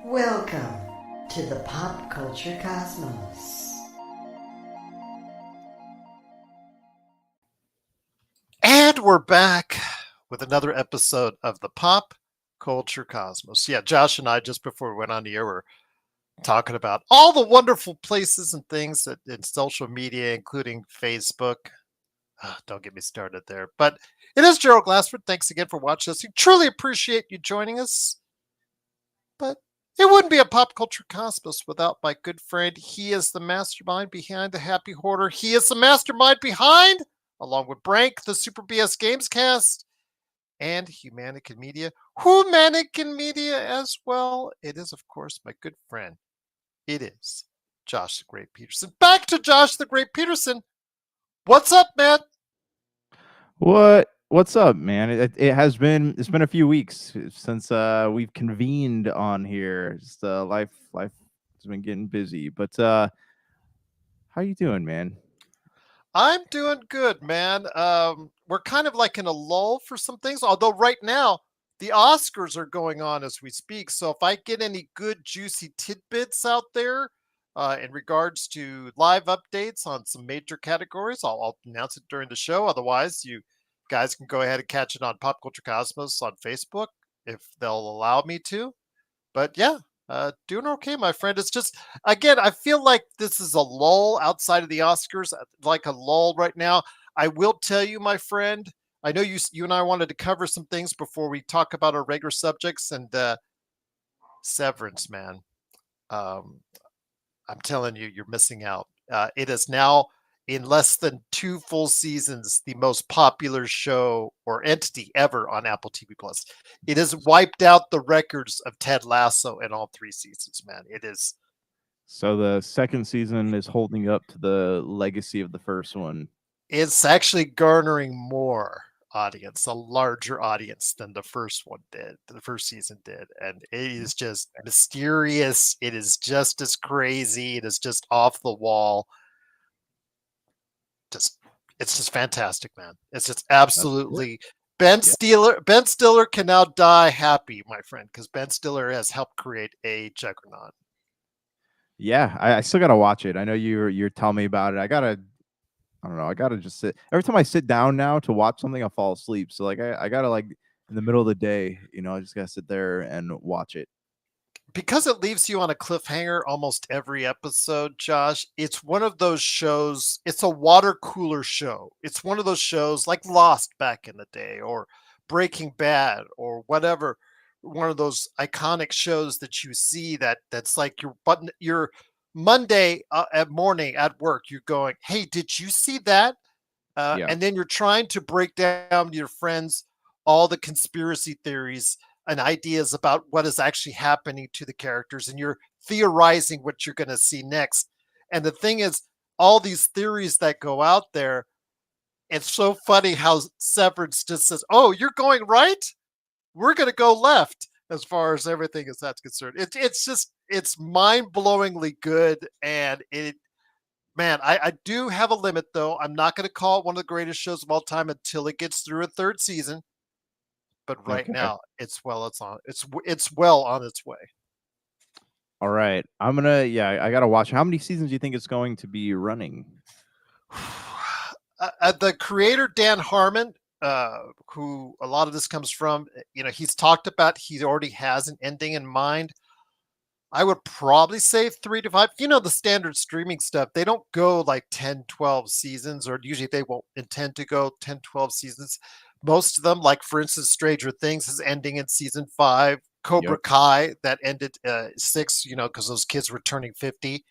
Welcome to the Pop Culture Cosmos. And we're back with another episode of the Pop Culture Cosmos. Yeah, Josh and I, just before we went on the air, were talking about all the wonderful places and things that in social media, including Facebook. Don't get me started there. But it is Gerald Glassford. Thanks again for watching us. We truly appreciate you joining us. But it wouldn't be a Pop Culture Cosmos without my good friend. He is the mastermind behind the Happy Hoarder. He is the mastermind behind, along with Brank, the Super BS Games Cast, and Humanican Media. Humanican Media as well. It is, of course, my good friend. It is Josh the Great Peterson. Back to Josh the Great Peterson. What's up, man? What's up, man? It's been a few weeks since we've convened on here. Just life has been getting busy, but how you doing, man? I'm doing good, man. We're kind of like in a lull for some things, although right now the Oscars are going on as we speak. So if I get any good juicy tidbits out there in regards to live updates on some major categories, I'll announce it during the show. Otherwise, you guys can go ahead and catch it on Pop Culture Cosmos on Facebook if they'll allow me to. But yeah, doing okay, my friend. It's just, again, I feel like this is a lull outside of the Oscars, like a lull right now. I will tell you, my friend, I know you and I wanted to cover some things before we talk about our regular subjects, and Severance, man. Um, I'm telling you, you're missing out. It is now, in less than 2 full seasons, the most popular show or entity ever on Apple TV Plus. It has wiped out the records of Ted Lasso in all 3 seasons, man. It is. So the second season is holding up to the legacy of the first one. It's actually garnering more audience, a larger audience than the first one did, the first season did. And it is just mysterious. It is just as crazy. It is just off the wall. Just it's just fantastic, man. It's just That's good. absolutely Ben Yeah, Stiller. Ben Stiller can now die happy, my friend, because Ben Stiller has helped create a juggernaut. yeah. I still gotta watch it. I know you're telling me about it. I don't know. I gotta just sit. Every time I sit down now to watch something, I fall asleep. So like I gotta like in the middle of the day, I just gotta sit there and watch it. Because it leaves you on a cliffhanger almost every episode, Josh, it's one of those shows, it's a water cooler show. It's one of those shows like Lost back in the day or Breaking Bad or whatever, one of those iconic shows that you see that's like your Monday at morning at work, you're going, "Hey, did you see that?" Yeah. And then you're trying to break down to your friends all the conspiracy theories and ideas about what is actually happening to the characters, and you're theorizing what you're going to see next. And the thing is, all these theories that go out there, it's so funny how Severance just says, "Oh, you're going right, we're going to go left," as far as everything is that's concerned. It's just it's mind-blowingly good. And it man, I do have a limit, though. I'm not going to call it one of the greatest shows of all time until it gets through a third season. But right Okay. now, it's well on its way. All right. I gotta watch. How many seasons do you think it's going to be running? The creator Dan Harmon, who a lot of this comes from, he's talked about he already has an ending in mind. I would probably say 3 to 5. The standard streaming stuff, they don't go like 10, 12 seasons, or usually they won't intend to go 10, 12 seasons. Most of them, like for instance, Stranger Things is ending in season 5. Cobra Yep. Kai, that ended 6, because those kids were turning 50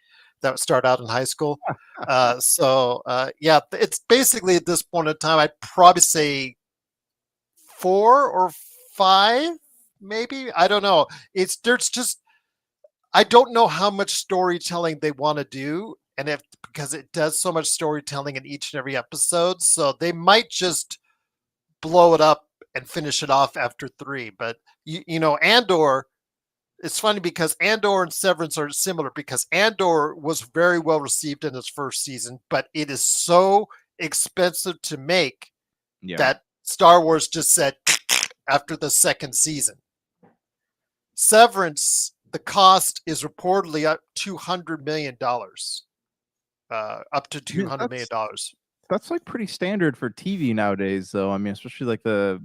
that would start out in high school. Yeah, it's basically at this point in time, I'd probably say 4 or 5, maybe. I don't know. There's just I don't know how much storytelling they want to do, and if because it does so much storytelling in each and every episode, so they might just blow it up and finish it off after 3. But Andor. It's funny because Andor and Severance are similar because Andor was very well received in its first season, but it is so expensive to make Yeah. that Star Wars just said after the second season. Severance the cost is reportedly up $200 million, up to I mean, $200 million. that's like pretty standard for TV nowadays, though. I mean, especially like the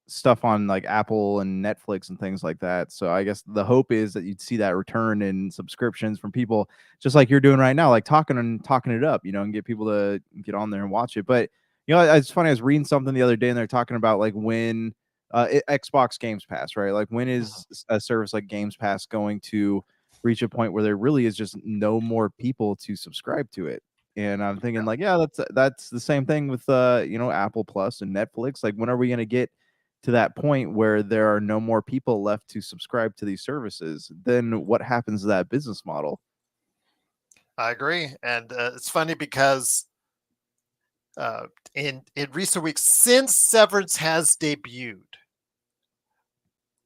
stuff on like Apple and Netflix and things like that. So I guess the hope is that you'd see that return in subscriptions from people, just like you're doing right now, like talking it up, and get people to get on there and watch it. But it's funny. I was reading something the other day, and they're talking about like when Xbox Games Pass, right? Like when is a service like Games Pass going to reach a point where there really is just no more people to subscribe to it? And I'm thinking like, yeah, that's the same thing with Apple Plus and Netflix. Like, when are we going to get to that point where there are no more people left to subscribe to these services? Then what happens to that business model? I agree, and it's funny because in recent weeks, since Severance has debuted,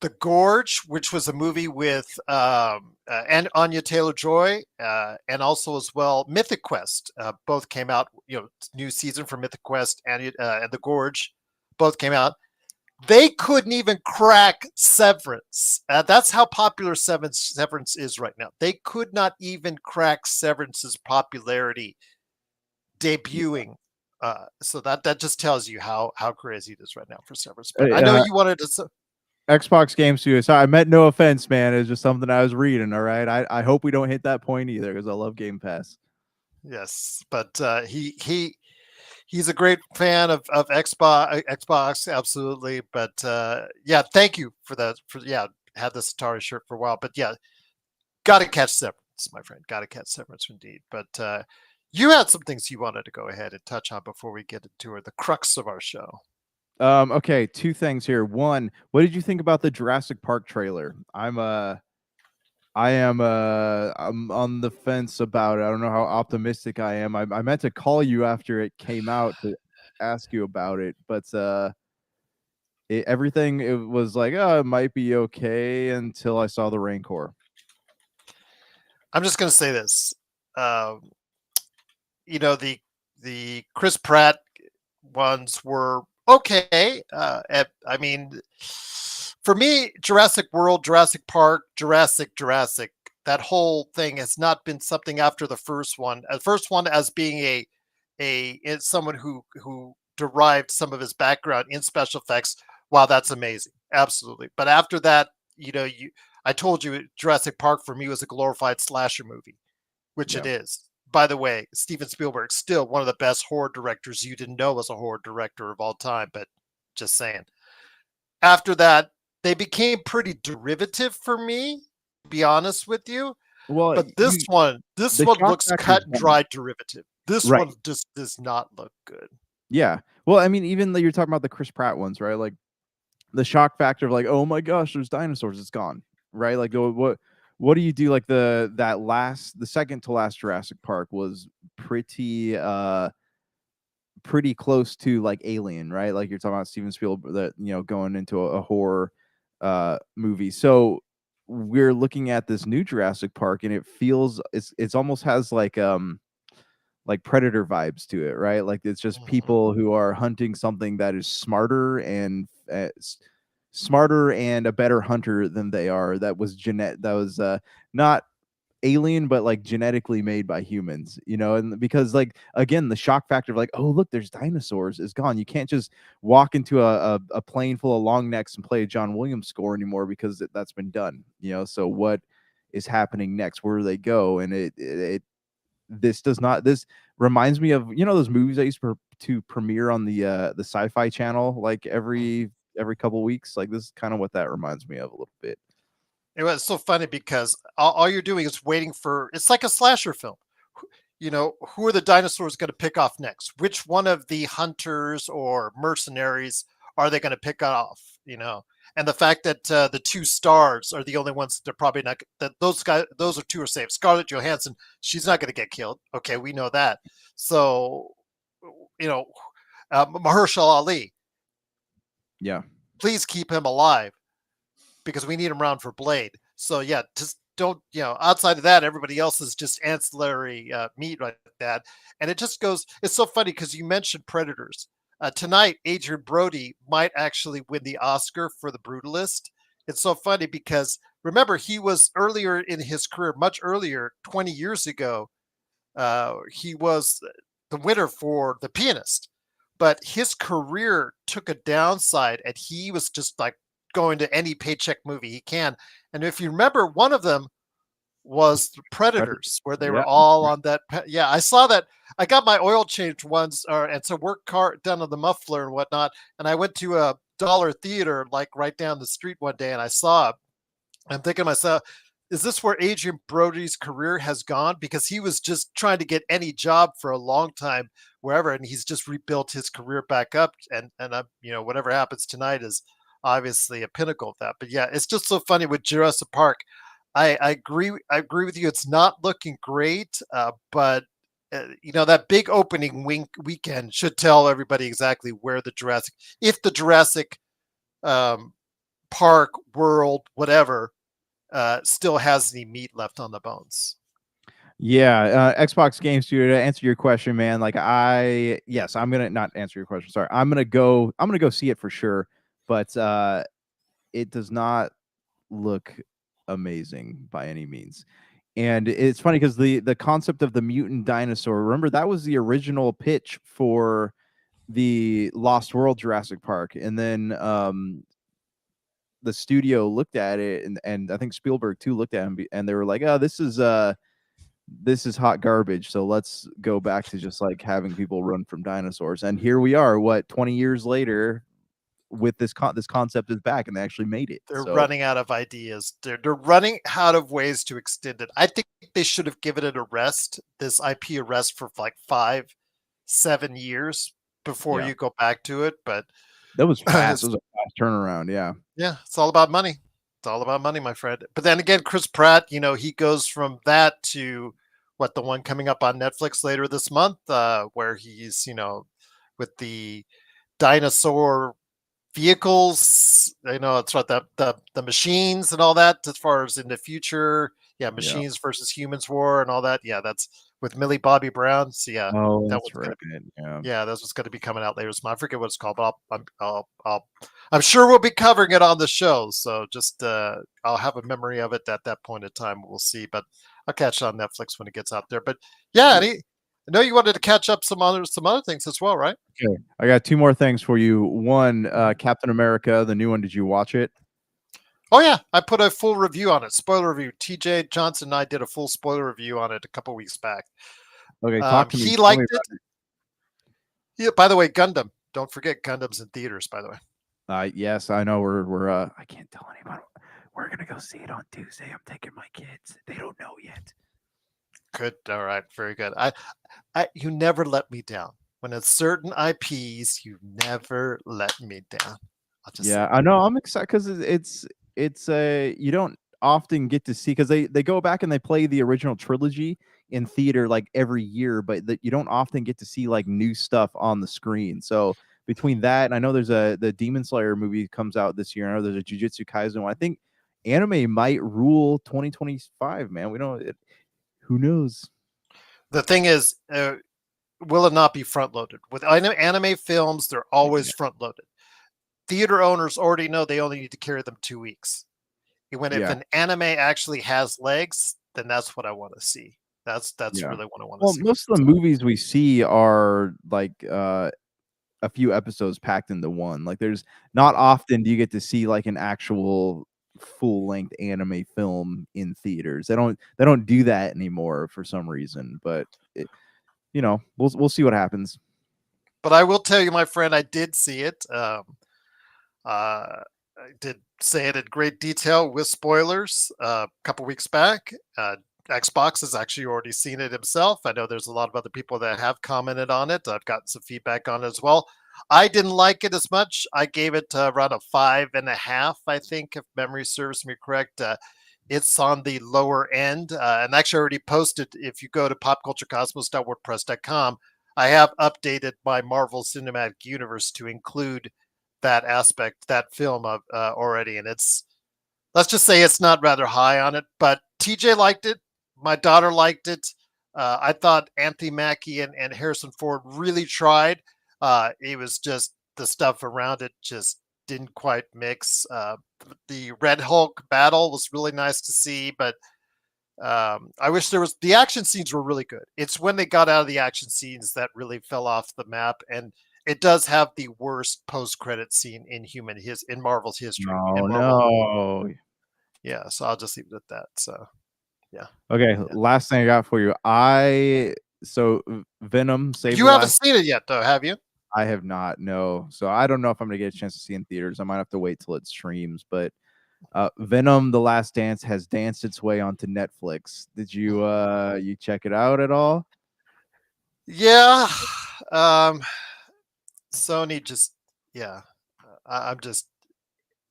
The Gorge, which was a movie with and Anya Taylor-Joy, and also as well Mythic Quest, both came out. New season for Mythic Quest and The Gorge, both came out. They couldn't even crack Severance. That's how popular Severance is right now. They could not even crack Severance's popularity debuting. So that just tells you how crazy it is right now for Severance. But I know you wanted to. Xbox Game Studio. Sorry, I meant no offense, man. It's just something I was reading. All right, I hope we don't hit that point either, because I love Game Pass. Yes, but he's a great fan of Xbox, absolutely. But yeah, thank you for that. Had this Atari shirt for a while, but yeah, got to catch Severance, my friend. Got to catch Severance indeed. But you had some things you wanted to go ahead and touch on before we get into the crux of our show. Okay, two things here. One, what did you think about the Jurassic Park trailer? I'm on the fence about it. I don't know how optimistic I am. I meant to call you after it came out to ask you about it, but everything, it was like, oh, it might be okay until I saw the Rancor. I'm just gonna say this. The Chris Pratt ones were okay. I mean, for me, Jurassic World, Jurassic Park, Jurassic, that whole thing has not been something after the first one. The first one as being it's someone who derived some of his background in special effects. Wow, that's amazing, absolutely. But after that, I told you Jurassic Park for me was a glorified slasher movie, which it is. By the way, Steven Spielberg, still one of the best horror directors you didn't know was a horror director of all time, but just saying. After that, they became pretty derivative for me, to be honest with you. Well, but this one looks cut and dry derivative. This one just does not look good. Yeah. Well, I mean, even you're talking about the Chris Pratt ones, right? Like the shock factor of like, oh my gosh, there's dinosaurs, it's gone, right? Like, what do you do? Like the second to last Jurassic Park was pretty close to like Alien, right? Like you're talking about Steven Spielberg, that going into a horror movie. So we're looking at this new Jurassic Park, and it feels it's almost has like Predator vibes to it, right? Like it's just people who are hunting something that is smarter and a better hunter than they are. That was not alien, but like genetically made by humans, and because like, again, the shock factor of like, oh look, there's dinosaurs is gone. You can't just walk into a plane full of long necks and play a John Williams score anymore, because that's been done. So what is happening next? Where do they go? And this reminds me of those movies I used to premiere on the Sci-Fi Channel like every couple weeks. Like this is kind of what that reminds me of a little bit. It was so funny because all you're doing is waiting for, it's like a slasher film. Who are the dinosaurs going to pick off next? Which one of the hunters or mercenaries are they going to pick off? And the fact that the two stars are the only ones that they're probably not, that those are two are safe. Scarlett Johansson, she's not going to get killed. Okay, we know that. So, Mahershala Ali. Yeah. Please keep him alive, because we need him around for Blade. So yeah, just don't, outside of that, everybody else is just ancillary meat like that. And it just goes, it's so funny because you mentioned Predators. Tonight, Adrian Brody might actually win the Oscar for The Brutalist. It's so funny because remember he was earlier in his career, much earlier, 20 years ago. He was the winner for The Pianist, but his career took a downside, and he was just like going to any paycheck movie he can. And if you remember, one of them was the Predator. Predators, where they were Yeah. all on that. Yeah, I saw that. I got my oil changed once, and some work car done on the muffler and whatnot. And I went to a dollar theater like right down the street one day, and I saw it. I'm thinking to myself, is this where Adrian Brody's career has gone? Because he was just trying to get any job for a long time, wherever, and he's just rebuilt his career back up. And whatever happens tonight is obviously a pinnacle of that. But yeah, it's just so funny with Jurassic Park. I agree. I agree with you. It's not looking great, but that big opening weekend should tell everybody exactly where if the Jurassic um, Park world, whatever, still has any meat left on the bones. Yeah, Xbox Game Studio. To answer your question, man, like yes, I'm gonna not answer your question. Sorry, I'm gonna go see it for sure, but it does not look amazing by any means. And it's funny because the concept of the mutant dinosaur, remember that was the original pitch for the Lost World Jurassic Park, and then the studio looked at it, and I think Spielberg too looked at him, and they were like, "Oh, this is hot garbage. So let's go back to just like having people run from dinosaurs." And here we are, 20 years later, with this concept is back, and they actually made it. They're So running out of ideas. They're running out of ways to extend it. I think they should have given it a rest, this IP a rest for like 5-7 years before yeah, you go back to it. But that was fast. It it's, was a fast turnaround. Yeah. yeah, it's all about money. It's all about money, my friend. But then again, Chris Pratt, he goes from that to the one coming up on Netflix later this month, where he's, with the dinosaur vehicles. It's what the machines and all that, as far as in the future. Yeah, Yeah. machines versus humans war and all that. Yeah, that's with Millie Bobby Brown. So yeah, Oh, that that's one's right. gonna be Yeah. yeah, that's what's gonna be coming out later this month. I forget what it's called, but I'm sure we'll be covering it on the show. So just I'll have a memory of it at that point in time. We'll see, but I'll catch it on Netflix when it gets out there. But yeah, I know you wanted to catch up some other things as well, right? Okay. I got two more things for you. One, Captain America, the new one. Did you watch it? Oh yeah, I put a full review on it. Spoiler review. TJ Johnson and I did a full spoiler review on it a couple weeks back. Okay, talk to me. He Tell me liked it. about Yeah. By the way, Gundam. Don't forget Gundam's in theaters. By the way. Yes, I know we're I can't tell anyone. We're gonna go see it on Tuesday. I'm taking my kids. They don't know yet. Good. All right. Very good. You never let me down. When it's certain IPs, you never let me down. I'll just Yeah, I know. I'm excited because it's a you don't often get to see because they go back and they play the original trilogy in theater like every year, but you don't often get to see like new stuff on the screen. So between that and I know there's the Demon Slayer movie comes out this year. I know there's a Jujutsu Kaisen one. I think anime might rule 2025. Man, we don't. Who knows? The thing is, will it not be front loaded? With anime films, they're always Yeah. front loaded. Theater owners already know they only need to carry them 2 weeks. If Yeah. an anime actually has legs, then that's what I want to see. That's Yeah. really what I want to Well, see. most of the movies we see are like a few episodes packed into one. Like there's not often do you get to see like an actual full length anime film in theaters. They don't do that anymore for some reason, but we'll see what happens. But I will tell you, my friend, I did see it. I did say it in great detail with spoilers a couple weeks back. Xbox has actually already seen it himself. I know there's a lot of other people that have commented on it. I've gotten some feedback on it as well. I didn't like it as much. I gave it around a 5.5, I think, if memory serves me correct. It's on the lower end. And actually, I already posted, if you go to popculturecosmos.wordpress.com, I have updated my Marvel Cinematic Universe to include that aspect, that film of already. And let's just say it's not rather high on it, but TJ liked it. My daughter liked it. I thought Anthony Mackie and Harrison Ford really tried. It was just the stuff around it just didn't quite mix. The Red Hulk battle was really nice to see, but I wish the action scenes were really good. It's when they got out of the action scenes that really fell off the map, and it does have the worst post-credit scene in Marvel's history. No, In Marvel, no. yeah. So I'll just leave it at that. So yeah, Okay, yeah. last thing I got for you. Venom Save You the haven't Last. seen it yet, though, have you? I have not, no. So I don't know if I'm gonna get a chance to see it in theaters. I might have to wait till it streams. But Venom: The Last Dance has danced its way onto Netflix. Did you check it out at all? Yeah. Um, Sony just, yeah. I'm just,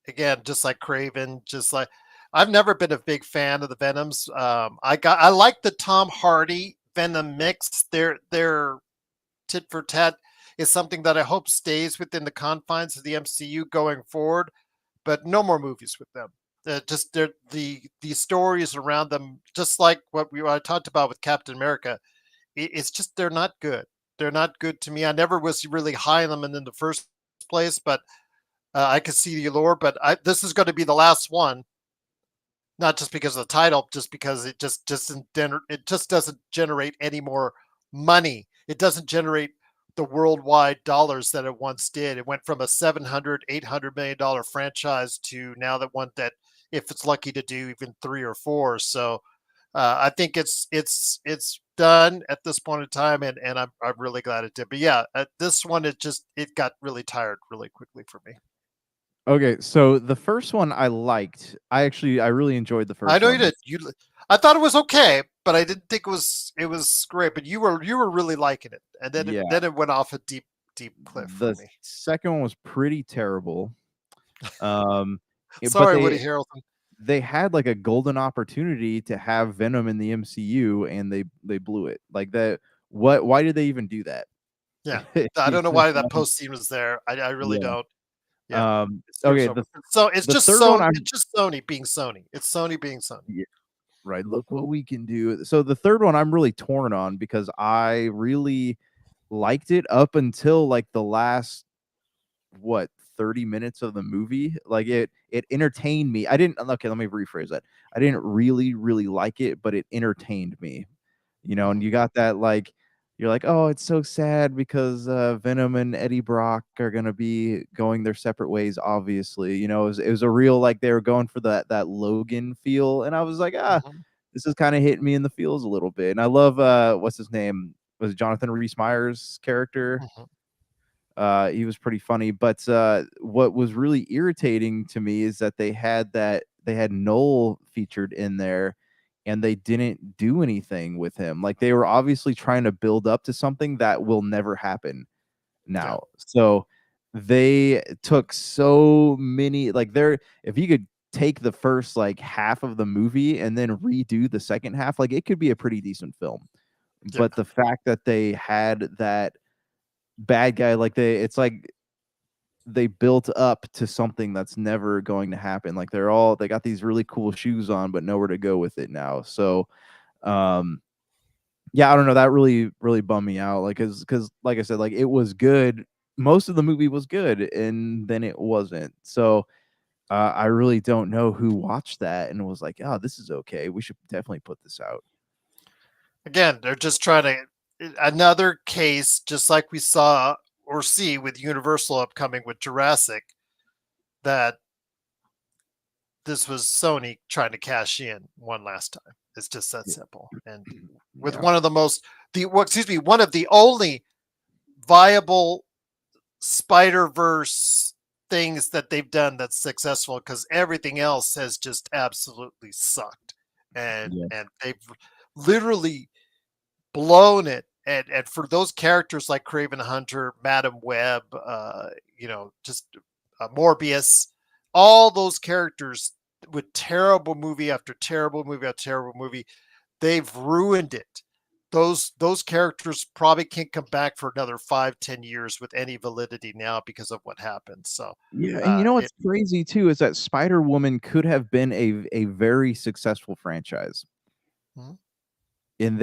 again, just like Craven, just like I've never been a big fan of the Venoms. I like the Tom Hardy Venom mix. Their tit for tat is something that I hope stays within the confines of the MCU going forward. But no more movies with them. The stories around them, just like what I talked about with Captain America. It's just they're not good. They're not good to me. I never was really high on them in the first place, but I could see the allure. But this is going to be the last one, not just because of the title, just because it just doesn't generate any more money. It doesn't generate the worldwide dollars that it once did. It went from a 700, $800 million franchise to now that one that if it's lucky to do even 3 or 4. So I think it's done at this point in time, and I'm really glad it did. But yeah, this one it got really tired really quickly for me. Okay, so the first one I liked. I really enjoyed the I first know you one. did. I thought it was okay, but I didn't think it was great. But you were really liking it, and then Yeah, it went off a deep cliff for the me. second one was pretty terrible. Um, but Sorry, Woody Harrelson. they had like a golden opportunity to have Venom in the MCU, and they blew it. Like that. What? Why did they even do that? Yeah, I You don't know know? why that post scene was there. I really Yeah. don't. Yeah, it serves Okay. over. So it's The just third one, Sony. I'm It's just Sony being Sony. It's Sony being Sony. yeah, right. Look what we can do. So the third one, I'm really torn on because I really liked it up until like the last what 30 minutes of the movie. Like it entertained me. I didn't Okay, let me rephrase that. I didn't really like it, but it entertained me. And Mhm. you got that, like, you're like, oh, it's so sad because Venom and Eddie Brock are gonna be going their separate ways. Obviously, it was a real, like, they were going for that Logan feel, and I was like, Mhm. this is kind of hitting me in the feels a little bit. And I love what's his name, was it Jonathan Rhys Meyers' character? Mhm. He was pretty funny, but what was really irritating to me is that they had Noel featured in there, and they didn't do anything with him. Like, they were obviously trying to build up to something that will never happen Yeah. now. So they took so many, like, there. If you could take the first like half of the movie and then redo the second half, like, it could be a pretty decent film. Yeah. But the fact that they had that bad guy, like, it's like they built up to something that's never going to happen. Like, they got these really cool shoes on, but nowhere to go with it now. So, um, yeah, I don't know. That really bummed me out. Like, cause like I said, like, it was good. Most of the movie was good, and then it wasn't. So, I really don't know who watched that and was like, oh, this is okay. We should definitely put this out. Again, they're just trying to another case, just like we saw or see with Universal upcoming with Jurassic, that this was Sony trying to cash in one last time. It's just that Yeah. simple. And with Yeah. one of the most excuse me, one of the only viable Spider-Verse things that they've done that's successful, because everything else has just absolutely sucked. Yeah. And they've literally blown it. And for those characters like Craven Hunter, Madam Web, just Morbius, all those characters with terrible movie after terrible movie after terrible movie, they've ruined it. Those characters probably can't come back for another 5-10 years with any validity now because of what happened. So Yeah, and you know what's crazy too is that Spider-Woman could have been a very successful franchise. Mhm. And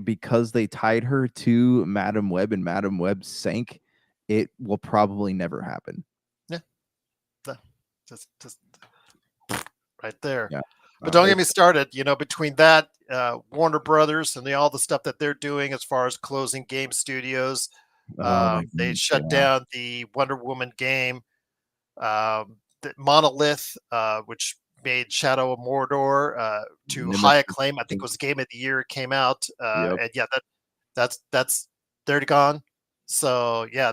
because they tied her to Madam Web and Madam Web sank, it will probably never happen. Yeah. just right there. Yeah. But don't get me It's started. Between that, Warner Brothers and all the stuff that they're doing as far as closing game studios, oh my they goodness, shut yeah. down the Wonder Woman game. The Monolith, which made Shadow of Mordor to high Nemesis. acclaim. I think it was Game of the Year it came out, Yep. and yeah, that's they're gone. So yeah,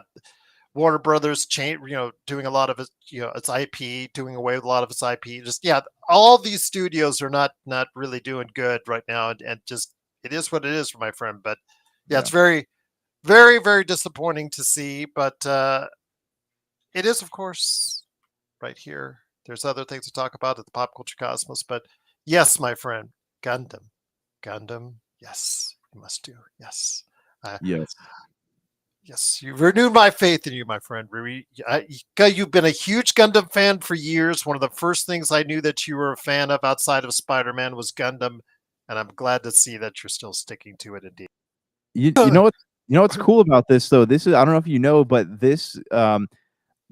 Warner Brothers doing a lot of its IP, doing away with a lot of its IP. Just yeah, all these studios are not really doing good right now, and just it is what it is for my friend. But yeah, Yeah. it's very, very, very disappointing to see. But it is, of course, right here. There's other things to talk about at the pop culture cosmos, but yes, my friend, Gundam, yes, you must do, yes. Yes. Yes, you've renewed my faith in you, my friend. You've been a huge Gundam fan for years. One of the first things I knew that you were a fan of outside of Spider-Man was Gundam, and I'm glad to see that you're still sticking to it. Indeed. You know what, what's cool about this though? This is, I don't know if you know, but this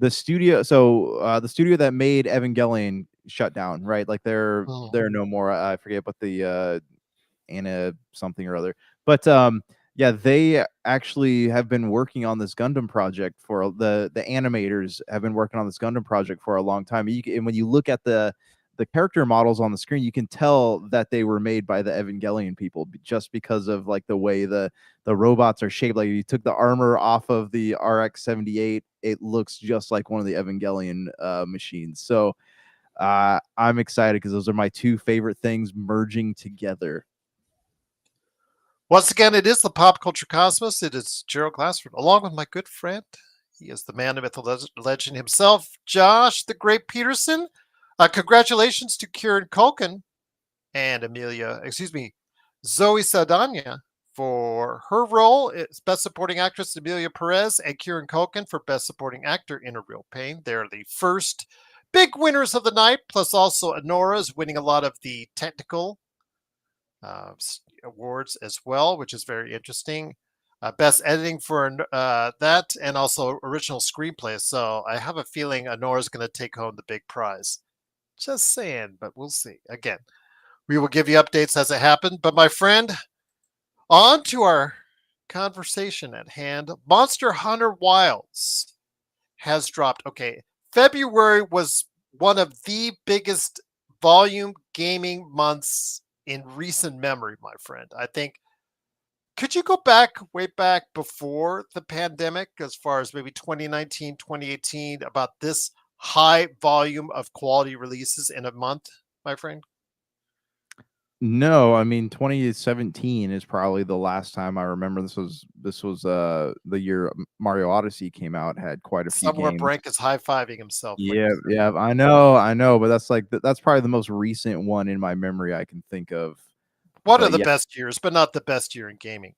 the studio, the studio that made Evangelion shut down, right? Like Mm. they're no more. I forget what the Anna something or other. But yeah, they actually have been working on this Gundam project for the animators have been working on this Gundam project for a long time. And when you look at the character models on the screen, you can tell that they were made by the Evangelion people just because of like the way the robots are shaped. Like you took the armor off of the RX-78, it looks just like one of the Evangelion machines. So I'm excited because those are my two favorite things merging together. Once again, it is the pop culture cosmos. It is Gerald Glassford, along with my good friend. He is the man, the myth, the legend himself, Josh the Great Peterson. Congratulations to Kieran Culkin and Zoe Saldana for her role as Best Supporting Actress, Amelia Perez, and Kieran Culkin for Best Supporting Actor in A Real Pain. They're the first big winners of the night, plus also Honora is winning a lot of the technical awards as well, which is very interesting. Best editing for that, and also original screenplay. So I have a feeling Honora's going to take home the big prize. Just saying, but we'll see. Again, we will give you updates as it happens. But my friend, on to our conversation at hand. Monster Hunter Wilds has dropped. Okay, February was one of the biggest volume gaming months in recent memory, my friend. I think, could you go back way back before the pandemic, as far as maybe 2019, 2018, about this high volume of quality releases in a month, my friend? No, I mean 2017 is probably the last time I remember. This was the year Mario Odyssey came out, had quite a few Somewhere games. Brank is high-fiving himself like Yeah, he's yeah, I know, but that's like that's probably the most recent one in my memory I can think of. one of But the yeah, best years, but not the best year in gaming.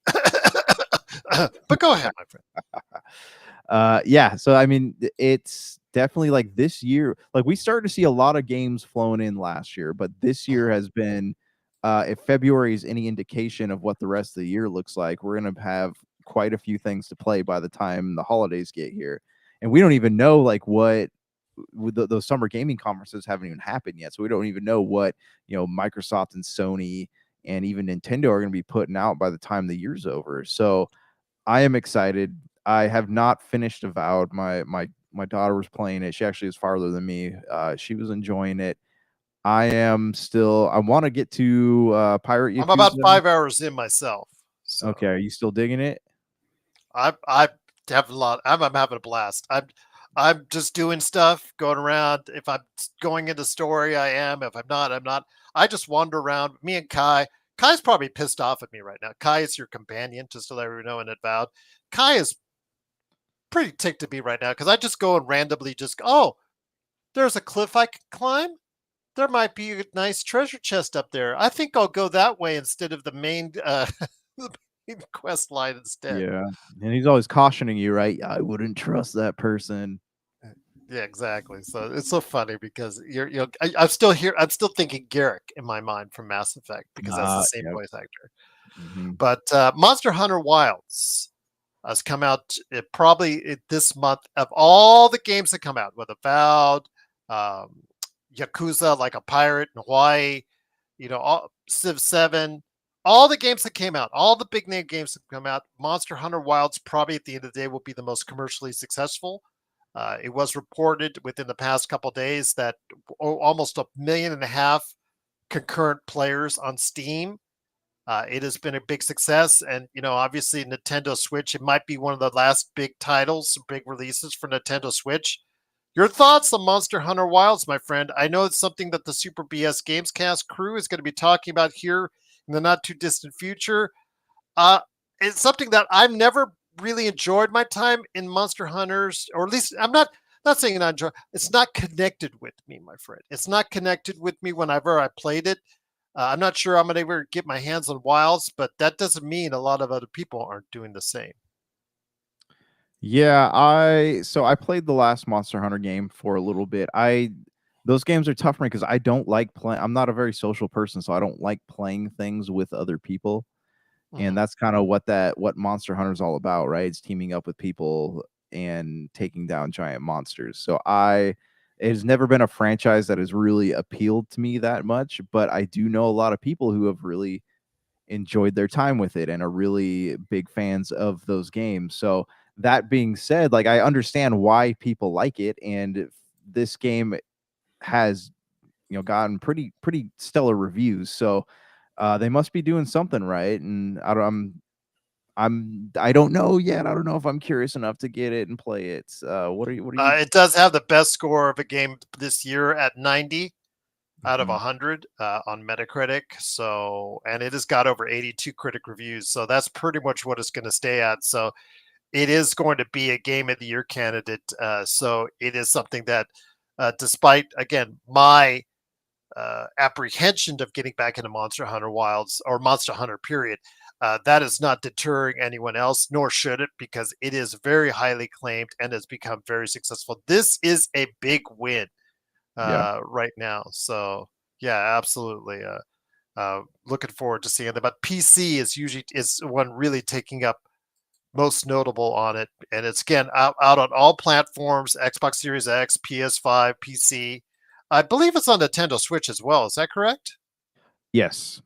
But go ahead, my friend. yeah, so I mean it's definitely like this year, like we started to see a lot of games flown in last year, but this year Mhm. has been if February is any indication of what the rest of the year looks like, we're gonna have quite a few things to play by the time the holidays get here. And we don't even know like what with those summer gaming conferences haven't even happened yet. So we don't even know what, Microsoft and Sony and even Nintendo are going to be putting out by the time the year's over. So I am excited. I have not finished Avowed. My daughter was playing it. She actually is farther than me. She was enjoying it. I am still. I want to get to Pirate I'm about Yakuza. 5 hours in myself, Okay, so are you still digging it? I have a lot. I'm having a blast. I'm just doing stuff, going around. If I'm going into story, I am. If I'm not, I'm not. I just wander around. Me and Kai. Kai's probably pissed off at me right now. Kai is your companion, just to let everyone know in Avowed. Kai is pretty ticked at me right now because I just go and randomly just oh, there's a cliff I can climb. There might be a nice treasure chest up there. I think I'll go that way instead of the main the main quest line instead. Yeah, and he's always cautioning you, right? I wouldn't trust that person. Yeah, exactly. So it's so funny because I'm still here. I'm still thinking Garrick in my mind from Mass Effect because that's the same Yep. voice actor. Hmm. But Monster Hunter Wilds has come out probably this month of all the games that come out with Avowed, um, Yakuza like a pirate in Hawaii, Civ 7, all the games that came out, all the big name games that come out, Monster Hunter Wilds probably at the end of the day will be the most commercially successful. It was reported within the past couple days that almost 1.5 million concurrent players on Steam. It has been a big success, and obviously Nintendo Switch. It might be one of the last big titles, big releases for Nintendo Switch. Your thoughts on Monster Hunter Wilds, my friend? I know it's something that the Super BS Gamescast crew is going to be talking about here in the not too distant future. Uh, it's something that I've never really enjoyed my time in Monster Hunters, or at least I'm not saying I enjoy. It's not connected with me, my friend. It's not connected with me whenever I played it. I'm not sure I'm going to ever get my hands on Wilds, but that doesn't mean a lot of other people aren't doing the same. Yeah, I played the last Monster Hunter game for a little bit. Those games are tough for me because I don't like playing. I'm not a very social person, so I don't like playing things with other people. And Mhm. that's kind of what Monster Hunter is all about, right? It's teaming up with people and taking down giant monsters. It has never been a franchise that has really appealed to me that much, but I do know a lot of people who have really enjoyed their time with it and are really big fans of those games. So that being said, like I understand why people like it, and this game has gotten pretty stellar reviews. So they must be doing something right. And I don't know yet. I don't know if I'm curious enough to get it and play it. What are you? It does have the best score of a game this year at 90 out of Mhm. 100 on Metacritic. So, and it has got over 82 critic reviews. So that's pretty much what it's going to stay at. So it is going to be a game of the year candidate. So it is something that, despite again my apprehension of getting back into Monster Hunter Wilds or Monster Hunter period, that is not deterring anyone else, nor should it, because it is very highly claimed and has become very successful. This is a big win Yeah. right now. So yeah, absolutely. Looking forward to seeing them. But PC is one really taking up most notable on it, and it's again out on all platforms: Xbox Series X, PS5, PC. I believe it's on Nintendo Switch as well. Is that correct? Yes.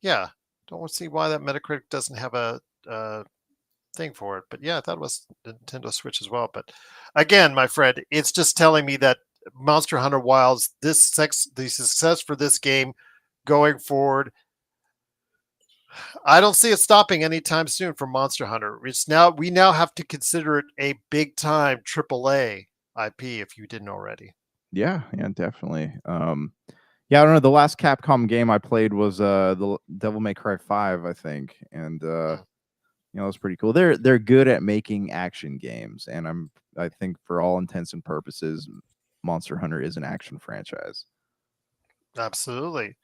Yeah. Don't see why that Metacritic doesn't have a thing for it, but yeah, I thought it was Nintendo Switch as well. But again, my friend, it's just telling me that Monster Hunter Wilds, the success for this game going forward, I don't see it stopping anytime soon for Monster Hunter. We now have to consider it a big time AAA IP if you didn't already. Yeah. Yeah. Definitely. Yeah. I don't know. The last Capcom game I played was the Devil May Cry 5, I think, and Mm, it's pretty cool. They're good at making action games, and I think for all intents and purposes, Monster Hunter is an action franchise. absolutely.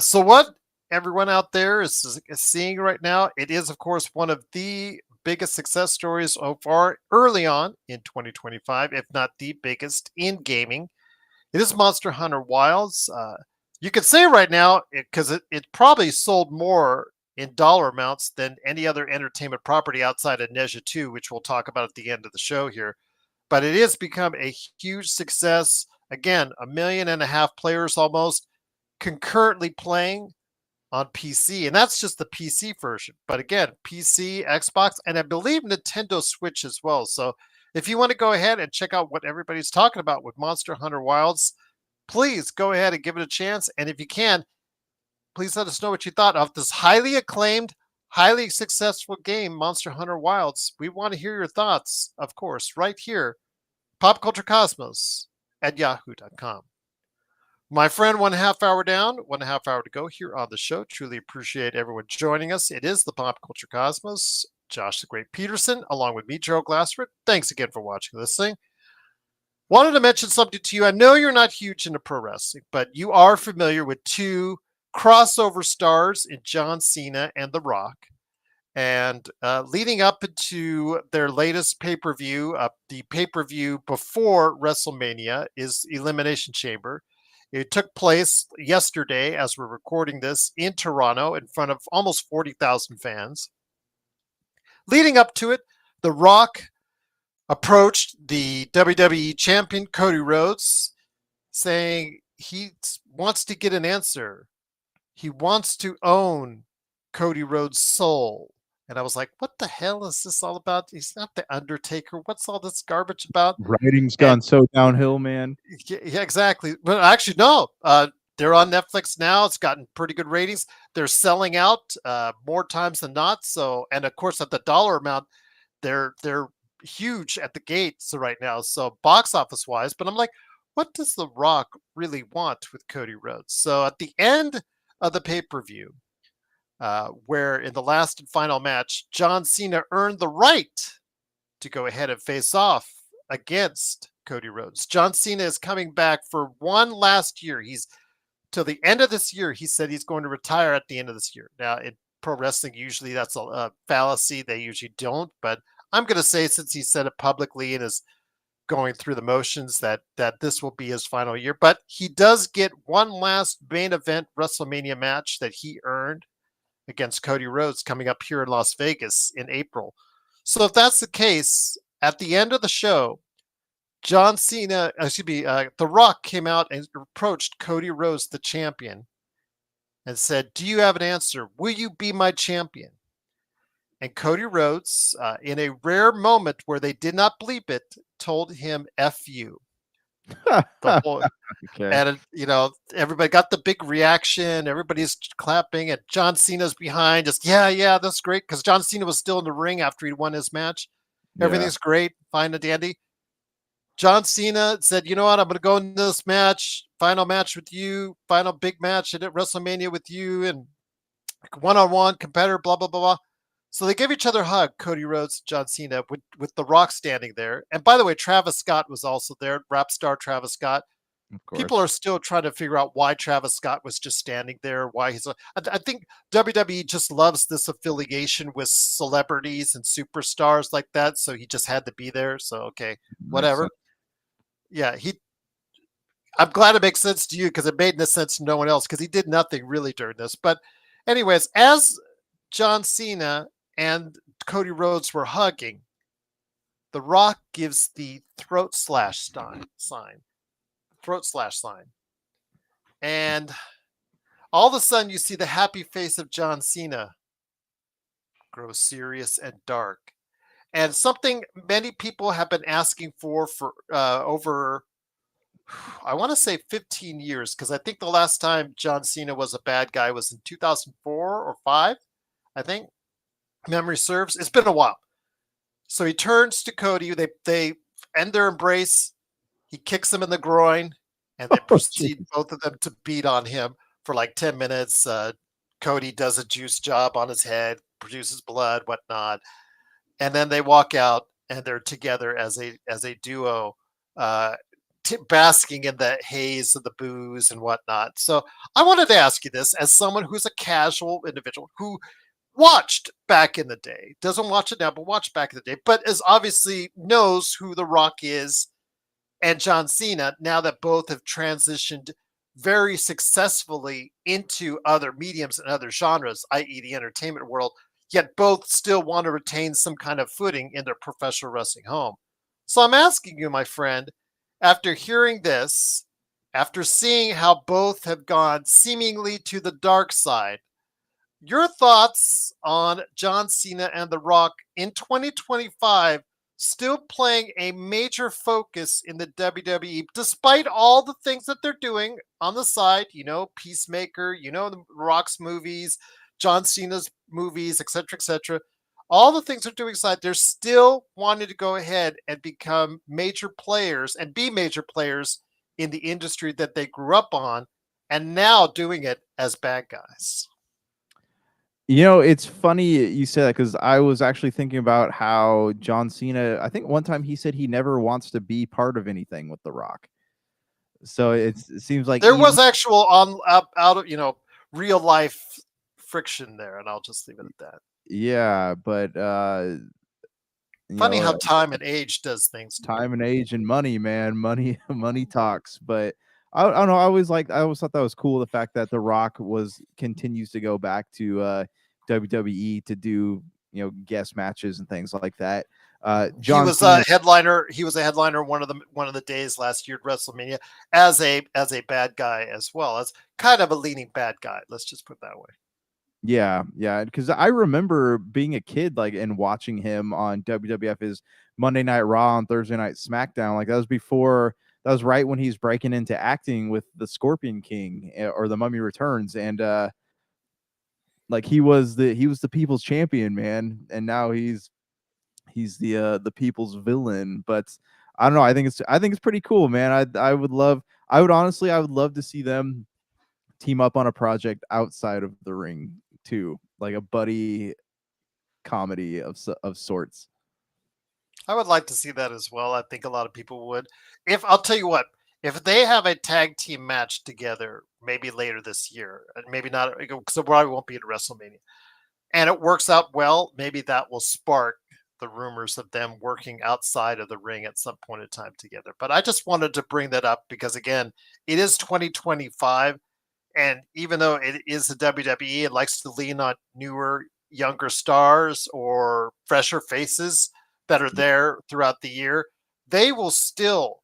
So what everyone out there is seeing right now, it is of course one of the biggest success stories so far early on in 2025, if not the biggest in gaming. It is Monster Hunter Wilds. You could say right now, because it probably sold more in dollar amounts than any other entertainment property outside of Neja 2, which we'll talk about at the end of the show here. But it has become a huge success. Again, 1.5 million players almost concurrently playing on PC, and that's just the PC version. But again, PC, Xbox, and I believe Nintendo Switch as well. So if you want to go ahead and check out what everybody's talking about with Monster Hunter Wilds, please go ahead and give it a chance. And if you can, please let us know what you thought of this highly acclaimed, highly successful game, Monster Hunter Wilds. We want to hear your thoughts, of course, right here, Pop Culture Cosmos at yahoo.com. My friend, 1.5 hour down, 1.5 hour to go here on the show. Truly appreciate everyone joining us. It is the Pop Culture Cosmos. Josh the Great Peterson, along with me, Joe Glassford. Thanks again for watching this thing. Wanted to mention something to you. I know you're not huge into pro wrestling, but you are familiar with two crossover stars in John Cena and The Rock. And leading up into their latest pay-per-view, the pay-per-view before WrestleMania is Elimination Chamber. It took place yesterday as we're recording this in Toronto in front of almost 40,000 fans. Leading up to it, The Rock approached the WWE champion Cody Rhodes saying he wants to get an answer. He wants to own Cody Rhodes' soul. And I was like, what the hell is this all about? He's not the Undertaker. What's all this garbage about? Writing's And gone so downhill, man. yeah, exactly. But actually, no. They're on Netflix now. It's gotten pretty good ratings. They're selling out more times than not. So, and of course, at the dollar amount, they're huge at the gates right now. So, box office wise, but I'm like, what does The Rock really want with Cody Rhodes? So, at the end of the pay per view, where in the last and final match, John Cena earned the right to go ahead and face off against Cody Rhodes. John Cena is coming back for one last year. He's till the end of this year. He said he's going to retire at the end of this year. Now, in pro wrestling, usually that's a fallacy. They usually don't. But I'm going to say, since he said it publicly and is going through the motions, that this will be his final year. But he does get one last main event WrestleMania match that he earned against Cody Rhodes coming up here in Las Vegas in April. So if that's the case, at the end of the show, John Cena, The Rock came out and approached Cody Rhodes, the champion, and said, "Do you have an answer? Will you be my champion?" And Cody Rhodes, in a rare moment where they did not bleep it, told him "F you." The whole, Okay. and everybody got the big reaction. Everybody's clapping, and John Cena's behind, just yeah, that's great, because John Cena was still in the ring after he won his match. Yeah. Everything's great, fine and dandy. John Cena said, "You know what? I'm going to go into this match, final match with you, final big match at WrestleMania with you, and one-on-one competitor, blah blah blah blah." So they gave each other a hug, Cody Rhodes, John Cena, with The Rock standing there. And by the way, Travis Scott was also there, rap star Travis Scott. Of course. People are still trying to figure out why Travis Scott was just standing there. Why I think WWE just loves this affiliation with celebrities and superstars like that. So he just had to be there. So, okay, whatever. Yeah. I'm glad it makes sense to you, because it made no sense to no one else, because he did nothing really during this. But anyways, as John Cena and Cody Rhodes were hugging, The Rock gives the throat slash sign. And all of a sudden, you see the happy face of John Cena grow serious and dark. And something many people have been asking for over, I want to say 15 years, because I think the last time John Cena was a bad guy was in 2004 or 5, I think. Memory serves. It's been a while. So he turns to Cody. They end their embrace. He kicks him in the groin, and they proceed, both of them, to beat on him for like 10 minutes. Cody does a juice job on his head, produces blood, whatnot. And then they walk out, and they're together as a duo, basking in the haze of the booze and whatnot. So I wanted to ask you this, as someone who's a casual individual who watched back in the day, doesn't watch it now, but watched back in the day, but is obviously knows who The Rock is and John Cena, now that both have transitioned very successfully into other mediums and other genres, i.e. the entertainment world, yet both still want to retain some kind of footing in their professional wrestling home. So I'm asking you, my friend, after hearing this, after seeing how both have gone seemingly to the dark side, your thoughts on John Cena and The Rock in 2025 still playing a major focus in the WWE, despite all the things that they're doing on the side, Peacemaker, The Rock's movies, John Cena's movies, etc., all the things they're doing aside, they're still wanting to go ahead and become major players and be major players in the industry that they grew up on, and now doing it as bad guys. It's funny you say that, because I was actually thinking about how John Cena, I think one time he said he never wants to be part of anything with The Rock. So it seems like there was actual out of real life friction there, and I'll just leave it at that. Yeah, but funny how time and age does things. Time and age and money, man. Money talks. But I don't know. I always thought that was cool. The fact that The Rock continues to go back to WWE to do guest matches and things like that. He John was a Cena. headliner. He was a headliner one of the days last year at WrestleMania as a bad guy as well as kind of a leading bad guy. Let's just put it that way. Yeah, yeah, because I remember being a kid, like, and watching him on WWF his Monday Night Raw and Thursday Night SmackDown. Like that was right when he's breaking into acting with the Scorpion King or the Mummy Returns, and like he was the people's champion, man, and now he's the people's villain. But I don't know. I think it's pretty cool, man. I would love to see them team up on a project outside of the ring too, like a buddy comedy of sorts. I would like to see that as well. I think a lot of people would. If I'll tell you what, if they have a tag team match together, maybe later this year, maybe not, because it probably won't be at WrestleMania, and it works out well, maybe that will spark the rumors of them working outside of the ring at some point in time together. But I just wanted to bring that up because again, it is 2025, and even though it is the WWE, it likes to lean on newer, younger stars or fresher faces that are Yeah, there throughout the year. They will still,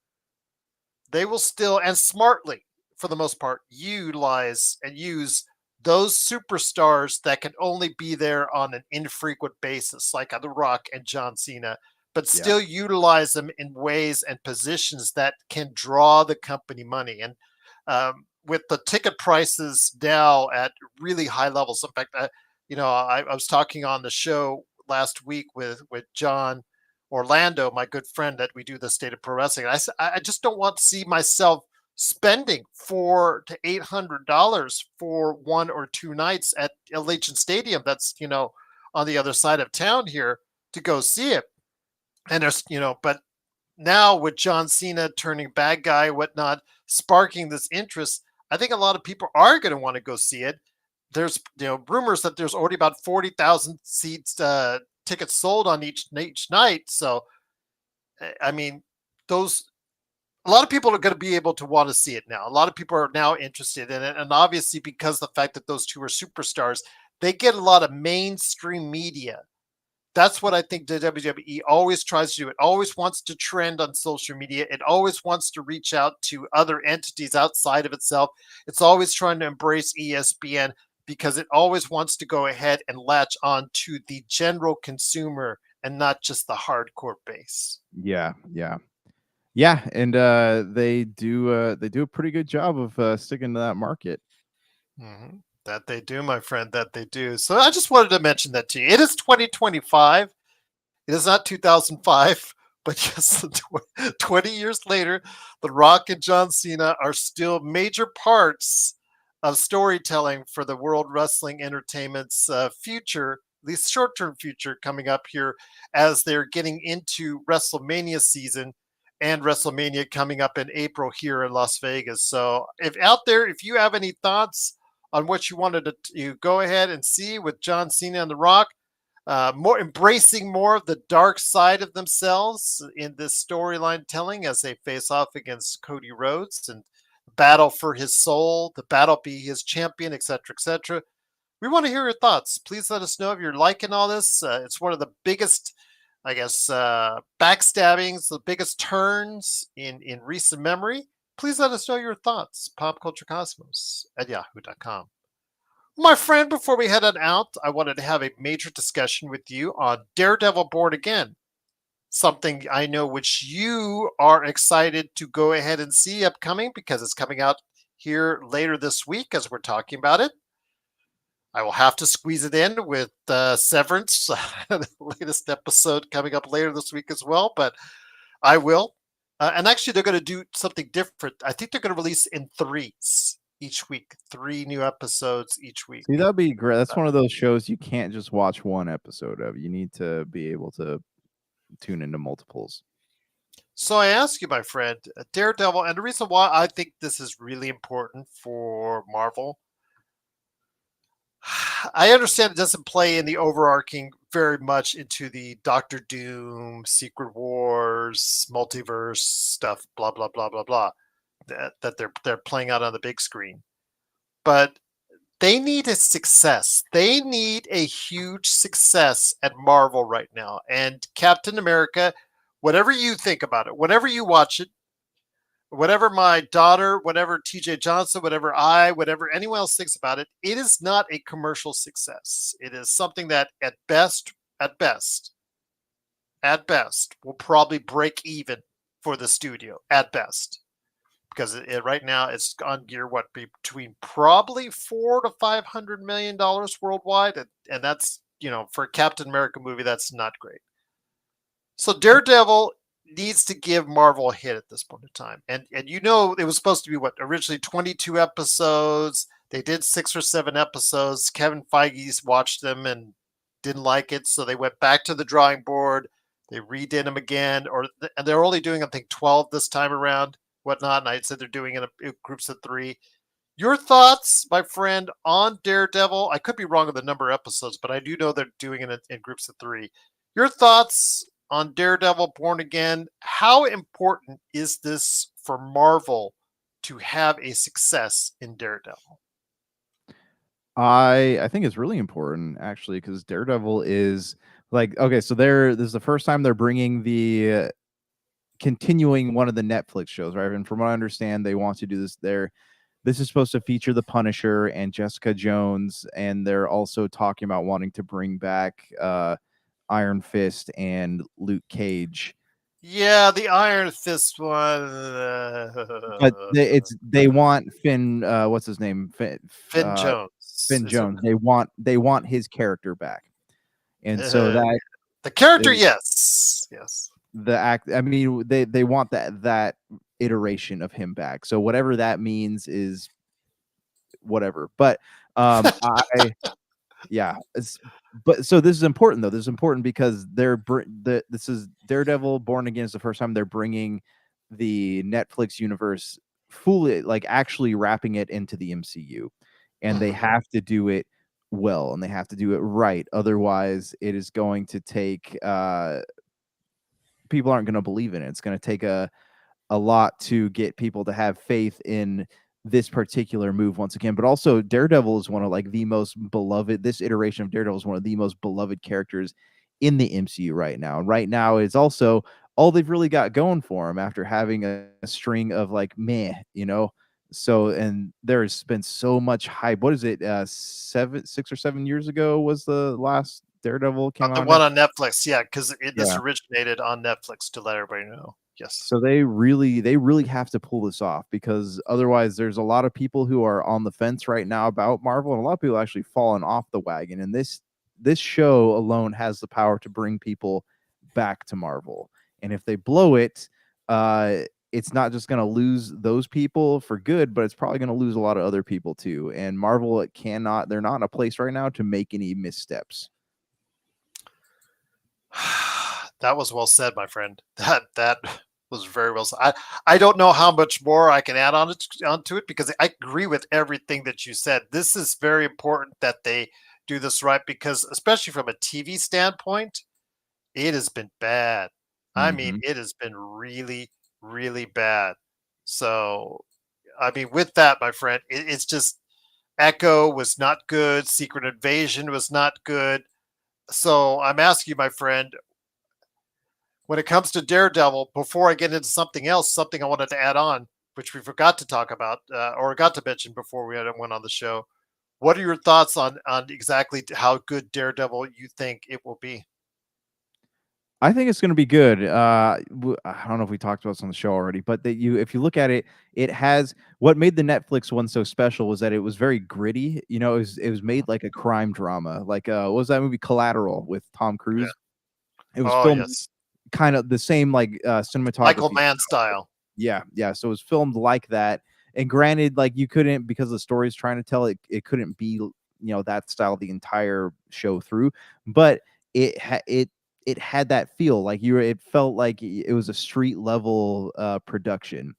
they will still, and smartly for the most part, utilize and use those superstars that can only be there on an infrequent basis, like The Rock and John Cena, but yeah, still utilize them in ways and positions that can draw the company money. And with the ticket prices now at really high levels, in fact, I was talking on the show last week with John Orlando, my good friend that we do the State of Pro Wrestling. And I just don't want to see myself spending $400 to $800 for 1 or 2 nights at Allegiant Stadium. That's on the other side of town here to go see it. And but now with John Cena turning bad guy, whatnot, sparking this interest, I think a lot of people are going to want to go see it. There's rumors that there's already about 40,000 seats tickets sold on each night. So I mean, those a lot of people are going to be able to want to see it now. A lot of people are now interested in it, and obviously because the fact that those two are superstars, they get a lot of mainstream media. That's what I think the WWE always tries to do. It always wants to trend on social media. It always wants to reach out to other entities outside of itself. It's always trying to embrace ESPN because it always wants to go ahead and latch on to the general consumer and not just the hardcore base. yeah, yeah, yeah. And they do a pretty good job of sticking to that market. That they do, my friend, that they do. So I just wanted to mention that to you. It is 2025. It is not 2005, but just 20 years later, The Rock and John Cena are still major parts of storytelling for the World Wrestling Entertainment's future, at least short term future, coming up here as they're getting into WrestleMania season and WrestleMania coming up in April here in Las Vegas. So, if out there, if you have any thoughts on what you wanted to go ahead and see with John Cena and The Rock, more embracing more of the dark side of themselves in this storyline telling as they face off against Cody Rhodes and battle for his soul, the battle be his champion, etc., etc. We want to hear your thoughts. Please let us know if you're liking all this. It's one of the biggest, I guess, backstabbings, the biggest turns in recent memory. Please let us know your thoughts. Popculturecosmos at yahoo.com. My friend, before we head on out, I wanted to have a major discussion with you on Daredevil Born Again, something I know which you are excited to go ahead and see upcoming because it's coming out here later this week as we're talking about it. I will have to squeeze it in with Severance, the latest episode coming up later this week as well, but I will. And actually, they're going to do something different. I think they're going to release in threes each week, 3 new episodes each week. See, that'd be great. That's one of those shows you can't just watch one episode of. You need to be able to tune into multiples. So I ask you, my friend, Daredevil, and the reason why I think this is really important for Marvel, I understand it doesn't play in the overarching very much into the Doctor Doom, Secret Wars, multiverse stuff, blah blah blah blah blah, that they're playing out on the big screen. But They need a success. They need a huge success at Marvel right now. And Captain America, whatever you think about it, whenever you watch it, whatever my daughter, whatever TJ Johnson, whatever anyone else thinks about it, it is not a commercial success. It is something that at best, at best, will probably break even for the studio at best. Because right now it's on gear between probably $400 to $500 million worldwide, and that's for a Captain America movie that's not great. So Daredevil needs to give Marvel a hit at this point in time, and it was supposed to be originally 22 episodes. They did 6 or 7 episodes. Kevin Feige's watched them and didn't like it, so they went back to the drawing board. They redid them again, and they're only doing I think 12 this time around, whatnot. And I said they're doing it in groups of 3. Your thoughts, my friend, on Daredevil? I could be wrong on the number of episodes, but I do know they're doing it in groups of 3. Your thoughts on Daredevil Born Again? How important is this for Marvel to have a success in Daredevil? I think it's really important actually because Daredevil is like okay, so this is the first time they're bringing the continuing one of the Netflix shows, right? And from what I understand, they want to do this. This is supposed to feature the Punisher and Jessica Jones, and they're also talking about wanting to bring back Iron Fist and Luke Cage. Yeah, the Iron Fist one. But they want Finn. What's his name? Finn Jones. Finn Jones. They want his character back, and so that the character, yes. The act. I mean, they want that iteration of him back. So whatever that means is whatever. But yeah. But so this is important though. This is important because this is Daredevil Born Again is the first time they're bringing the Netflix universe fully, like actually wrapping it into the MCU, and they have to do it well and they have to do it right. Otherwise, it is going to take people aren't going to believe in it. It's going to take a lot to get people to have faith in this particular move once again. But also Daredevil is one of like the most beloved, this iteration of Daredevil is one of the most beloved characters in the MCU right now. And right now it's also all they've really got going for him after having a string of like meh, So and there's been so much hype. What is it? 6 or 7 years ago was the last Daredevil came out. The one on Netflix, yeah, because this originated on Netflix, to let everybody know. Yes. So they really have to pull this off because otherwise there's a lot of people who are on the fence right now about Marvel and a lot of people actually fallen off the wagon. And this show alone has the power to bring people back to Marvel. And if they blow it, it's not just going to lose those people for good, but it's probably going to lose a lot of other people too. And Marvel they're not in a place right now to make any missteps. That was well said, my friend. That was very well said. I don't know how much more I can add onto it because I agree with everything that you said. This is very important that they do this right because, especially from a TV standpoint, it has been bad. I mean, it has been really, really bad. So, I mean, with that, my friend, it's just Echo was not good. Secret Invasion was not good. So I'm asking you, my friend, when it comes to Daredevil, before I get into something else, something I wanted to add on, which we forgot to talk about or got to mention before we went on the show. What are your thoughts on exactly how good Daredevil you think it will be? I think it's going to be good. I don't know if we talked about this on the show already, but if you look at it, it has what made the Netflix one so special was that it was very gritty. It was made like a crime drama. Like what was that movie Collateral with Tom Cruise? Yeah. It was filmed kind of the same like cinematography, Michael Mann style. Yeah. So it was filmed like that. And granted, like you couldn't because the story's trying to tell it couldn't be that style the entire show through, but it had that feel like it felt like it was a street level production.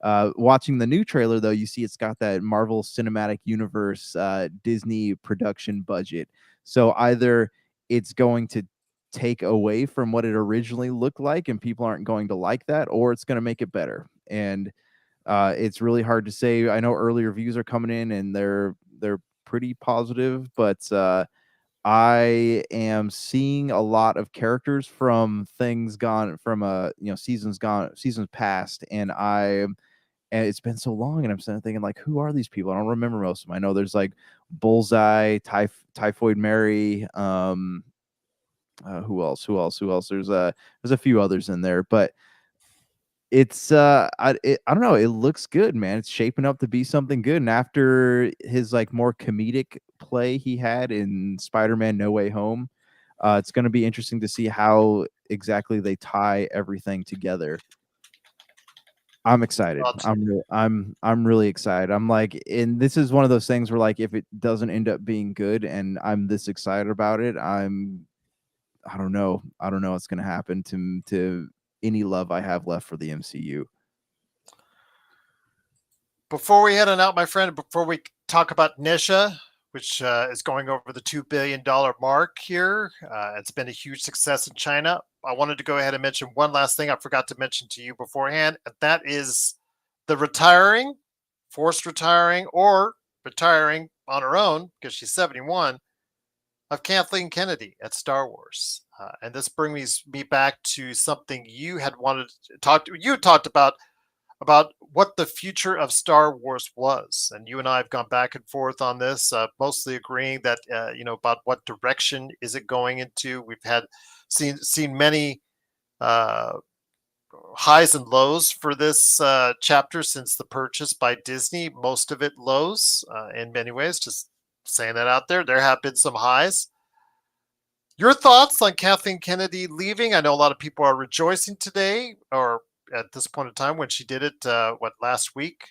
Watching the new trailer though, you see it's got that Marvel Cinematic Universe Disney production budget. So either it's going to take away from what it originally looked like and people aren't going to like that, or it's going to make it better. And it's really hard to say. I know early reviews are coming in and they're pretty positive, but I am seeing a lot of characters from things gone from seasons past, and it's been so long, and I'm sitting thinking like, who are these people? I don't remember most of them. I know there's like Bullseye, Typhoid Mary, who else? There's a few others in there, but it's I don't know. It looks good, man. It's shaping up to be something good. And after his like more comedic play he had in Spider-Man: No Way Home, it's going to be interesting to see how exactly they tie everything together. I'm excited. I'm really excited. I'm like, and this is one of those things where like if it doesn't end up being good and I'm this excited about it, I don't know. I don't know what's going to happen to any love I have left for the MCU. Before we head on out, my friend, before we talk about Nisha, which is going over the $2 billion mark here, it's been a huge success in China. I wanted to go ahead and mention one last thing I forgot to mention to you beforehand, and that is the forced retiring, or retiring on her own because she's 71, of Kathleen Kennedy at Star Wars. And this brings me back to something you had wanted to talk to. You had talked about what the future of Star Wars was, and you and I have gone back and forth on this, mostly agreeing that about what direction is it going into. We've seen many uh, highs and lows for this chapter since the purchase by Disney. Most of it lows in many ways. Just saying that out there. There have been some highs. Your thoughts on Kathleen Kennedy leaving? I know a lot of people are rejoicing today, or at this point in time when she did it, last week,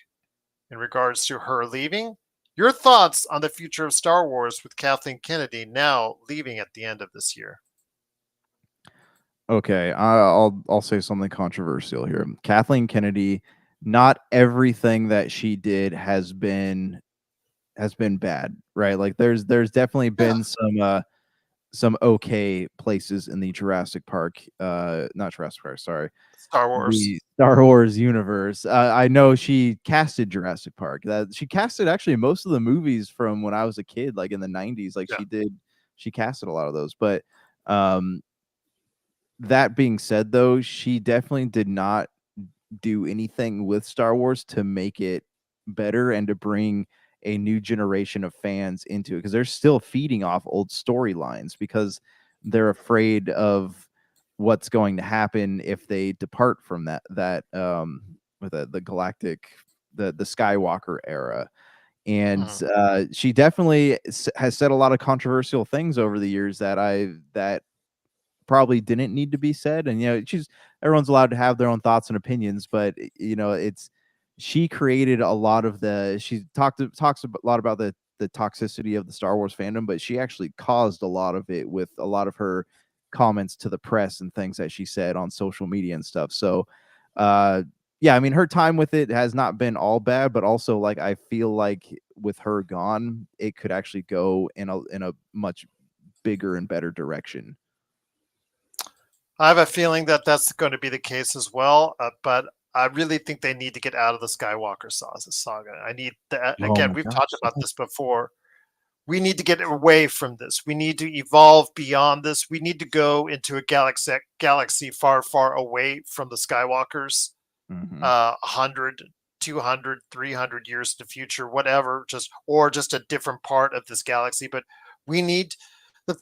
in regards to her leaving. Your thoughts on the future of Star Wars with Kathleen Kennedy now leaving at the end of this year? Okay, I'll say something controversial here. Kathleen Kennedy, not everything that she did has been bad, right? Like there's definitely Yeah, been some okay places in the Jurassic Park, not Jurassic Park, sorry, Star Wars. the Star Wars universe. I know she casted Jurassic Park. That she casted actually most of the movies from when I was a kid, like in the 90s. Like Yeah. she casted a lot of those. But um, that being said, though, she definitely did not do anything with Star Wars to make it better and to bring a new generation of fans into it, because they're still feeding off old storylines because they're afraid of what's going to happen if they depart from that with the galactic the Skywalker era. And Mhm. she definitely has said a lot of controversial things over the years that probably didn't need to be said. And everyone's allowed to have their own thoughts and opinions, but it's she created a lot of she talks a lot about the toxicity of the Star Wars fandom, but she actually caused a lot of it with a lot of her comments to the press and things that she said on social media and stuff. So yeah, I mean, her time with it has not been all bad, but also like I feel like with her gone, it could actually go in a much bigger and better direction. I have a feeling that that's going to be the case as well, but I really think they need to get out of the Skywalker saga. I need Oh again. my We've gosh. talked about this before. We need to get away from this. We need to evolve beyond this. We need to go into a galaxy far, far away from the Skywalkers. Mhm. 100, 200, 300 years in the future, whatever, just a different part of this galaxy. But we need the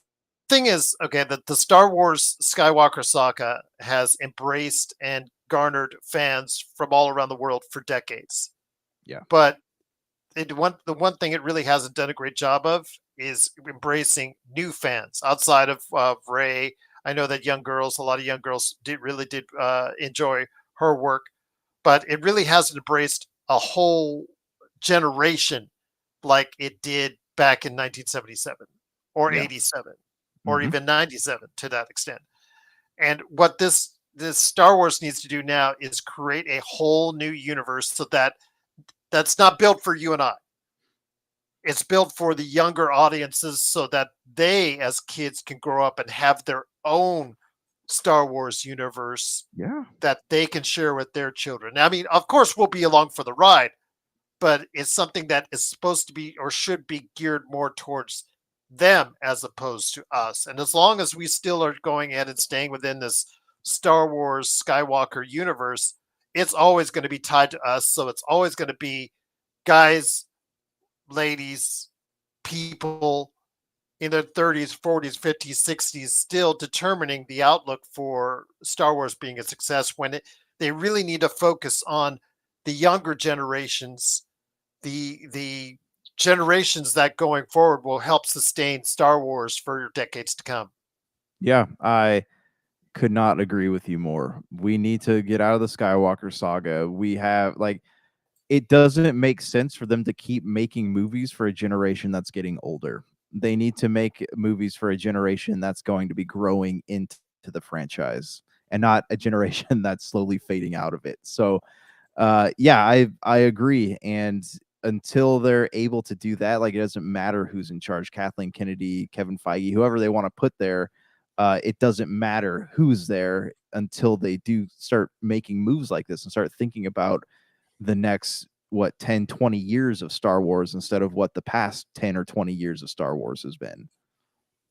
thing is, okay, that the Star Wars Skywalker saga has embraced and garnered fans from all around the world for decades. Yeah. But the one thing it really hasn't done a great job of is embracing new fans outside of Ray. I know that a lot of young girls did enjoy her work, but it really hasn't embraced a whole generation like it did back in 1977 or Yeah. 87 or Mhm. even 97 to that extent. And what this Star Wars needs to do now is create a whole new universe so that that's not built for you and I. It's built for the younger audiences so that they as kids can grow up and have their own Star Wars universe Yeah. that they can share with their children. I mean, of course, we'll be along for the ride, but it's something that is supposed to be or should be geared more towards them as opposed to us. And as long as we still are going ahead and staying within this Star Wars Skywalker universe, it's always going to be tied to us. So it's always going to be guys, ladies, people in their 30s, 40s, 50s, 60s still determining the outlook for Star Wars being a success when they really need to focus on the younger generations, the generations that going forward will help sustain Star Wars for decades to come. Yeah, I could not agree with you more. We need to get out of the Skywalker saga. We have like it doesn't make sense for them to keep making movies for a generation that's getting older. They need to make movies for a generation that's going to be growing into the franchise and not a generation that's slowly fading out of it. So yeah, I agree. And until they're able to do that, like it doesn't matter who's in charge, Kathleen Kennedy, Kevin Feige, whoever they want to put there, it doesn't matter who's there until they do start making moves like this and start thinking about the next what 10 20 years of Star Wars instead of what the past 10 or 20 years of Star Wars has been.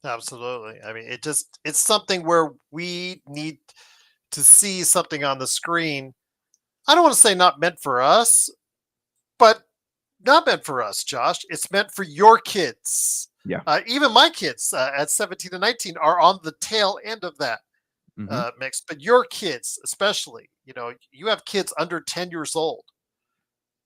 Absolutely. I mean, it's something where we need to see something on the screen. I don't want to say not meant for us, but not meant for us, Josh. It's meant for your kids. Yeah. Even my kids at 17 and 19 are on the tail end of that mix. But your kids, especially, you have kids under 10 years old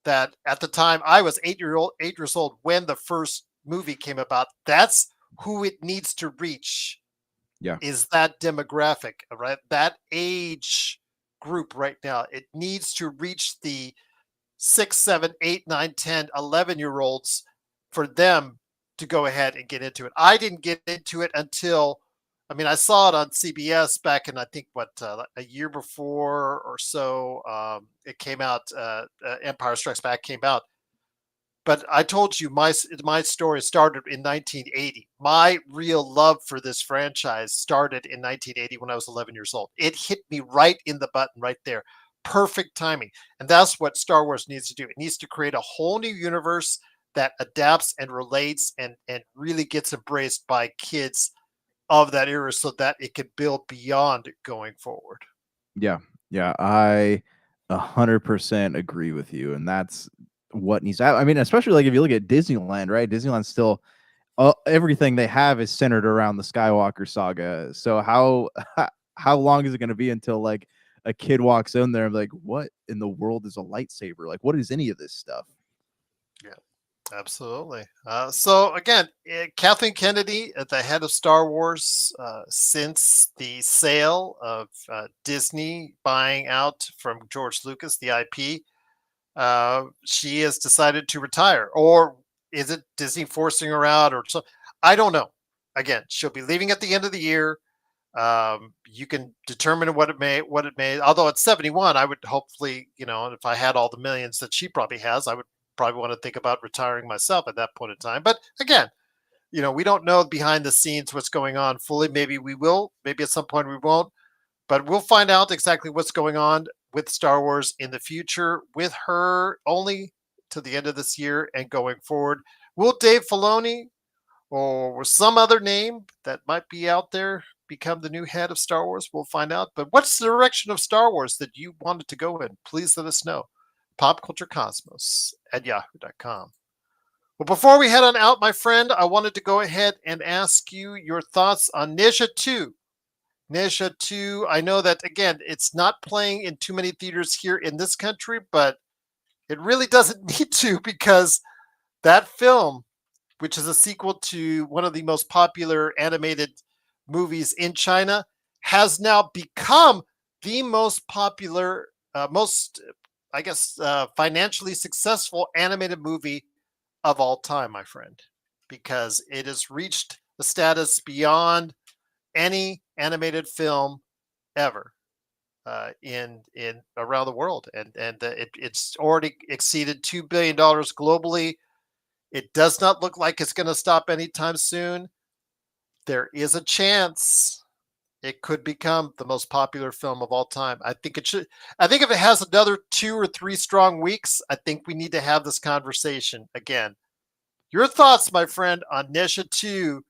that at the time I was 8 years old when the first movie came about. That's who it needs to reach. Yeah. Is that demographic, right? That age group right now. It needs to reach the 6, 7, 8, 9, 10, 11 year olds for them to go ahead and get into it. I didn't get into it until, I mean, I saw it on CBS back in, I think, a year before or so. It came out, Empire Strikes Back came out. But I told you my story started in 1980. My real love for this franchise started in 1980 when I was 11 years old. It hit me right in the button right there. Perfect timing. And that's what Star Wars needs to do. It needs to create a whole new universe that adapts and relates and really gets embraced by kids of that era so that it can build beyond going forward. Yeah. Yeah. I 100% agree with you. And that's what needs to happen. I mean, especially like if you look at Disneyland, right? Disneyland's still everything they have is centered around the Skywalker saga. So how long is it going to be until like a kid walks in there and like, what in the world is a lightsaber? Like, what is any of this stuff? Yeah, absolutely. So again, Kathleen Kennedy at the head of Star Wars since the sale of Disney buying out from George Lucas the IP. She has decided to retire, or is it Disney forcing her out, or so? I don't know. Again, she'll be leaving at the end of the year. You can determine what it may. Although at 71, I would hopefully, if I had all the millions that she probably has, I would probably want to think about retiring myself at that point in time. But again, we don't know behind the scenes what's going on fully. Maybe we will. Maybe at some point we won't. But we'll find out exactly what's going on with Star Wars in the future with her only to the end of this year and going forward. Will Dave Filoni or some other name that might be out there become the new head of Star Wars? We'll find out. But what's the direction of Star Wars that you wanted to go in? Please let us know. popculturecosmos@yahoo.com. Well, before we head on out, my friend, I wanted to go ahead and ask you your thoughts on Ninja 2. Ninja 2, I know that, again, it's not playing in too many theaters here in this country, but it really doesn't need to because that film, which is a sequel to one of the most popular animated movies in China, has now become the most popular, financially successful animated movie of all time, my friend, because it has reached the status beyond any animated film ever in around the world, and it's already exceeded $2 billion globally. It does not look like it's going to stop anytime soon. There is a chance it could become the most popular film of all time. I think it should. I think if it has another 2 or 3 strong weeks, I think we need to have this conversation again. Your thoughts, my friend, on Nesha 2,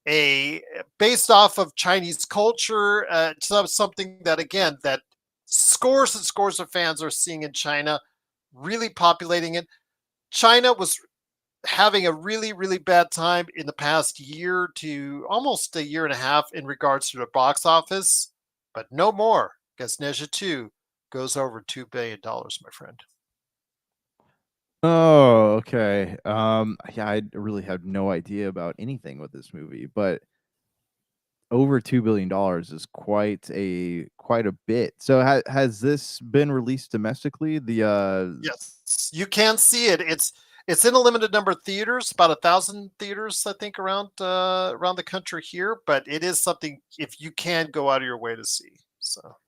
a based off of Chinese culture, something that again that scores and scores of fans are seeing in China, really populating it. China was having a really, really bad time in the past year to almost a year and a half in regards to the box office, but no more because Neja 2 goes over $2 billion, my friend. Oh, okay. Yeah, I really have no idea about anything with this movie, but over $2 billion is quite a bit. So has this been released domestically? Yes, you can see it. It's in a limited number of theaters, about 1,000 theaters, I think, around the country here. But it is something if you can go out of your way to see. So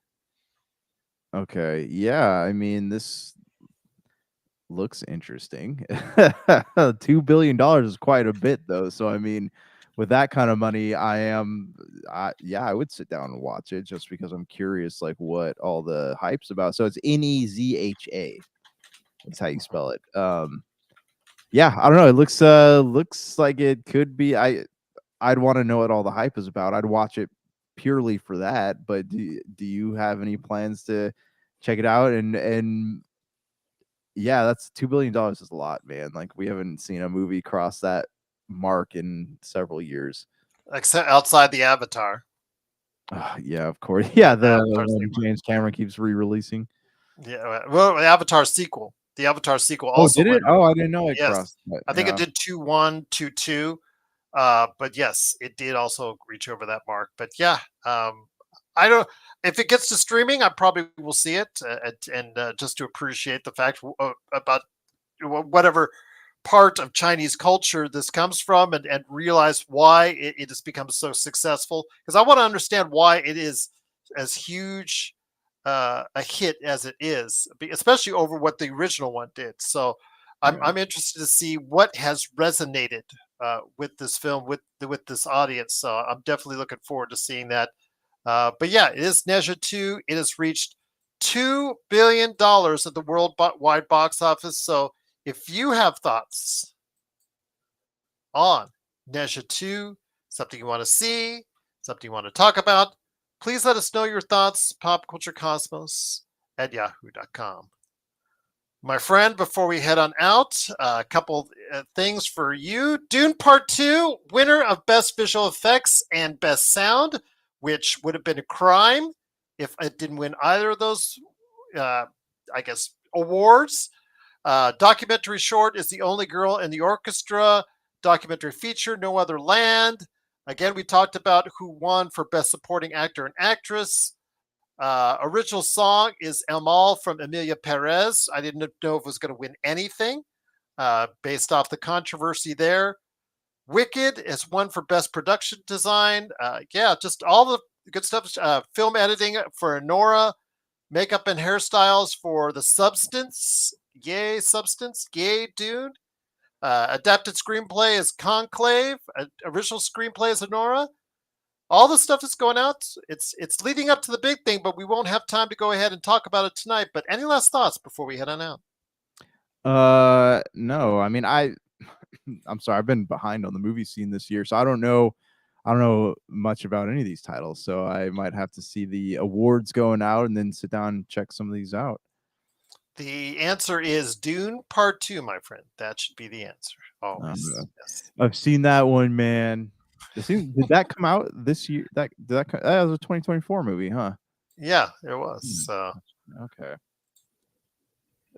Okay, yeah. I mean, this looks interesting. $2 billion is quite a bit, though. So I mean, with that kind of money, yeah, I would sit down and watch it just because I'm curious, like what all the hype's about. So it's Nezha. That's how you spell it. Yeah, I don't know. It looks like it could be. I'd want to know what all the hype is about. I'd watch it purely for that. But do you have any plans to check it out? And yeah, that's $2 billion is a lot, man. Like we haven't seen a movie cross that mark in several years. except outside the Avatar. Yeah, of course. Yeah, the Avatar one James Cameron keeps re-releasing. Yeah, well, the Avatar sequel. The Avatar sequel Oh, also did it? went Oh, over. I didn't know it Yes, crossed that. I think it Yeah. did 2-1, 2-2. But yes, it did also reach over that mark. But yeah, I don't. If it gets to streaming, I probably will see it, and just to appreciate the fact about whatever part of Chinese culture this comes from, and realize why it has become so successful. Because I want to understand why it is as huge a hit as it is, especially over what the original one did. So Right. I'm interested to see what has resonated with this film with this audience. So I'm definitely looking forward to seeing that. But yeah, it is Neja 2. It has reached $2 billion at the worldwide box office. So if you have thoughts on Neja 2, something you want to see, something you want to talk about, please let us know your thoughts, popculturecosmos at yahoo.com. My friend, before we head on out, a couple things for you. Dune Part 2, winner of Best Visual Effects and Best Sound, which would have been a crime if it didn't win either of those, I guess, awards. Documentary short is The Only Girl in the Orchestra. Documentary feature, No Other Land. Again, we talked about who won for Best Supporting Actor and Actress. Original song is Elmal from Emilia Perez. I didn't know if it was going to win anything based off the controversy there. Wicked is won for Best Production Design. Yeah, just all the good stuff. Film editing for Nora. Makeup and hairstyles for The Substance. Yay, Substance. Yay, Dune. Adapted screenplay is Conclave. Original screenplay is Honora. All the stuff that's going out, it's leading up to the big thing, but we won't have time to go ahead and talk about it tonight. But any last thoughts before we head on out? No. I mean, I'm sorry. I've been behind on the movie scene this year, so I don't know much about any of these titles. So I might have to see the awards going out and then sit down and check some of these out. The answer is Dune Part 2, my friend. That should be the answer. Always. Yes. I've seen that one, man. Did that come out this year? That was a 2024 movie, huh? Yeah, it was. So Okay.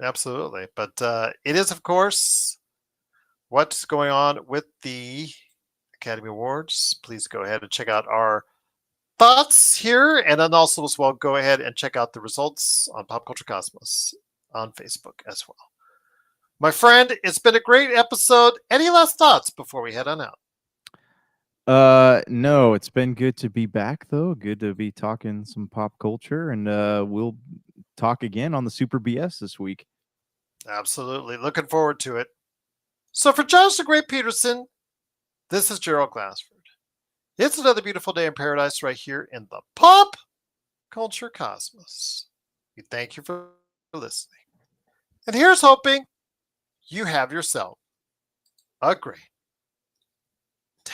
absolutely. But it is, of course, what's going on with the Academy Awards. Please go ahead and check out our thoughts here. And then also as well, go ahead and check out the results on Pop Culture Cosmos on Facebook as well. My friend, it's been a great episode. Any last thoughts before we head on out? No, it's been good to be back though. Good to be talking some pop culture, and we'll talk again on the Super BS this week. Absolutely. Looking forward to it. So for Josh the Great Peterson, this is Gerald Glassford. It's another beautiful day in paradise right here in the pop culture cosmos. We thank you for listening. And here's hoping you have yourself a great day.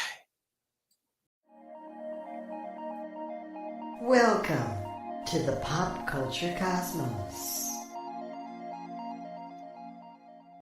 Welcome to the pop culture cosmos.